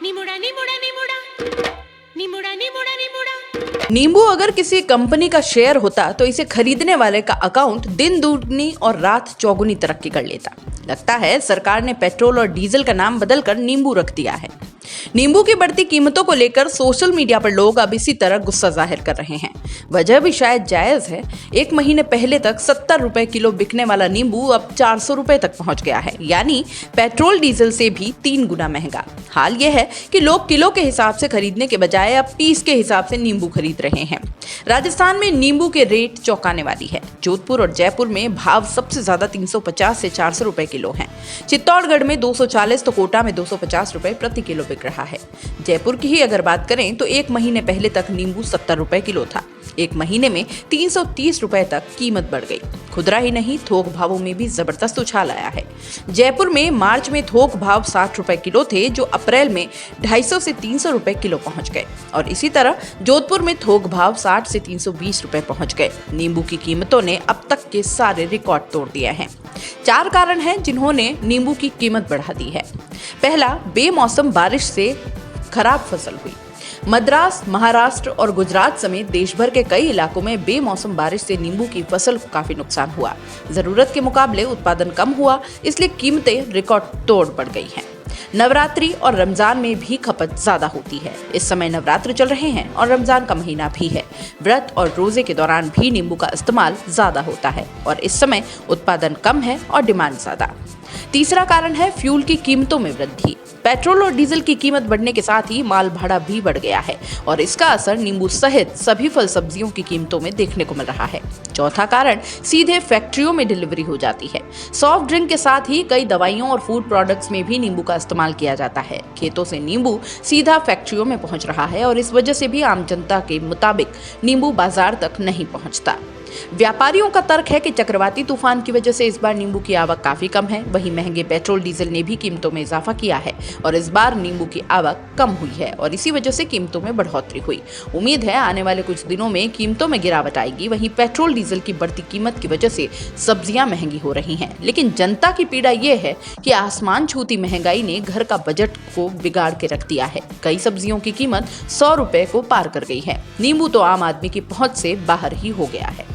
निमुड़ा निमुड़ा निमुड़ा निमुड़ा निमुड़ा निमुड़ा। नींबू अगर किसी कंपनी का शेयर होता तो इसे खरीदने वाले का अकाउंट दिन दुगनी और रात चौगुनी तरक्की कर लेता। लगता है सरकार ने पेट्रोल और डीजल का नाम बदलकर नींबू रख दिया है। नींबू की बढ़ती कीमतों को लेकर सोशल मीडिया पर लोग अब इसी तरह गुस्सा जाहिर कर रहे हैं। वजह भी शायद जायज है। एक महीने पहले तक 70 रुपए किलो बिकने वाला नींबू अब 400 रुपए तक पहुंच गया है, यानी पेट्रोल डीजल से भी 3 गुना महंगा। हाल यह है कि लोग किलो के हिसाब से खरीदने के बजाय अब पीस के हिसाब से नींबू खरीद रहे हैं। राजस्थान में नींबू के रेट चौंकाने वाली है। जोधपुर और जयपुर में भाव सबसे ज्यादा 350 से 400 रुपए किलो हैं। चित्तौड़गढ़ में 240 तो कोटा में 250 रुपए प्रति किलो बिक रहा है। जयपुर की ही अगर बात करें तो एक महीने पहले तक नींबू 70 रुपए किलो था। एक महीने में 330 रुपए तक कीमत बढ़ गई। खुदरा ही नहीं, थोक भावों में भी जबरदस्त उछाल आया है। जयपुर में मार्च में थोक भाव 60 रुपए किलो थे, जो अप्रैल में 250 से 300 रुपए किलो पहुंच गए और इसी तरह जोधपुर में थोक भाव 60 से 320 रुपए पहुंच गए। नींबू की कीमतों ने अब तक के सारे रिकॉर्ड तोड़ दिए हैं। 4 कारण हैं जिन्होंने नींबू की कीमत बढ़ा दी है। पहला, बेमौसम बारिश से खराब फसल हुई। मद्रास, महाराष्ट्र और गुजरात समेत देश भर के कई इलाकों में बेमौसम बारिश से नींबू की फसल को काफी नुकसान हुआ। जरूरत के मुकाबले उत्पादन कम हुआ, इसलिए कीमतें रिकॉर्ड तोड़ बढ़ गई हैं। नवरात्रि और रमजान में भी खपत ज्यादा होती है। इस समय नवरात्र चल रहे हैं और रमजान का महीना भी है। व्रत और रोजे के दौरान भी नींबू का इस्तेमाल ज्यादा होता है और इस समय उत्पादन कम है और डिमांड ज्यादा। तीसरा कारण है फ्यूल की कीमतों में वृद्धि। पेट्रोल और डीजल की कीमत बढ़ने के साथ ही माल भाड़ा भी बढ़ गया है और इसका असर नींबू सहित सभी फल सब्जियों की कीमतों में देखने को मिल रहा है। चौथा कारण, सीधे फैक्ट्रियों में डिलीवरी हो जाती है। सॉफ्ट ड्रिंक के साथ ही कई दवाइयों और फूड प्रोडक्ट्स में भी नींबू का इस्तेमाल किया जाता है। खेतों से नींबू सीधा फैक्ट्रियों में पहुंच रहा है और इस वजह से भी आम जनता के मुताबिक नींबू बाजार तक नहीं पहुंचता। व्यापारियों का तर्क है कि चक्रवाती तूफान की वजह से इस बार नींबू की आवक काफी कम है। वहीं महंगे पेट्रोल डीजल ने भी कीमतों में इजाफा किया है और इस बार नींबू की आवक कम हुई है और इसी वजह से कीमतों में बढ़ोतरी हुई। उम्मीद है आने वाले कुछ दिनों में कीमतों में गिरावट आएगी। वहीं पेट्रोल डीजल की बढ़ती कीमत की वजह से सब्जियां महंगी हो रही हैं, लेकिन जनता की पीड़ा ये है कि आसमान छूती महंगाई ने घर का बजट को बिगाड़ के रख दिया है। कई सब्जियों की कीमत 100 रुपए को पार कर गई है। नींबू तो आम आदमी की पहुंच से बाहर ही हो गया है।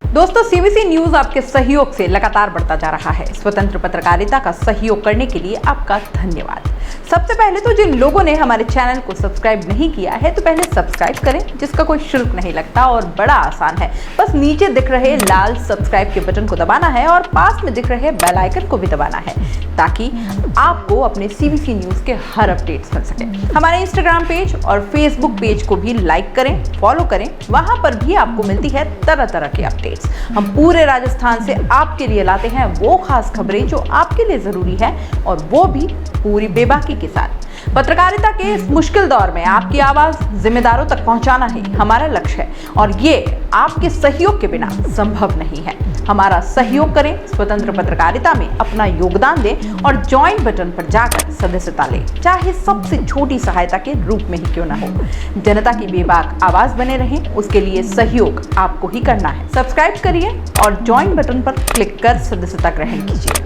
दोस्तों, सीबीसी न्यूज आपके सहयोग से लगातार बढ़ता जा रहा है। स्वतंत्र पत्रकारिता का सहयोग करने के लिए आपका धन्यवाद। सबसे पहले तो जिन लोगों ने हमारे चैनल को सब्सक्राइब नहीं किया है तो पहले सब्सक्राइब करें, जिसका कोई शुल्क नहीं लगता और बड़ा आसान है। बस नीचे दिख रहे लाल सब्सक्राइब के बटन को दबाना है और पास में दिख रहे बेल आइकन को भी दबाना है ताकि आपको अपने सीबीसी न्यूज के हर अपडेट्स मिल सके। हमारे इंस्टाग्राम पेज और फेसबुक पेज को भी लाइक करें, फॉलो करें। वहां पर भी आपको मिलती है तरह तरह की अपडेट्स। हम पूरे राजस्थान से आपके लिए लाते हैं वो खास खबरें जो आपके लिए जरूरी है और वो भी पूरी बेबाकी के साथ। पत्रकारिता के इस मुश्किल दौर में आपकी आवाज जिम्मेदारों तक पहुंचाना ही हमारा लक्ष्य है और ये आपके सहयोग के बिना संभव नहीं है। हमारा सहयोग करें, स्वतंत्र पत्रकारिता में अपना योगदान दें और ज्वाइन बटन पर जाकर सदस्यता लें, चाहे सबसे छोटी सहायता के रूप में ही क्यों न हो। जनता की बेबाक आवाज बने रहें, उसके लिए सहयोग आपको ही करना है। सब्सक्राइब करिए और ज्वाइन बटन पर क्लिक कर सदस्यता ग्रहण कीजिए।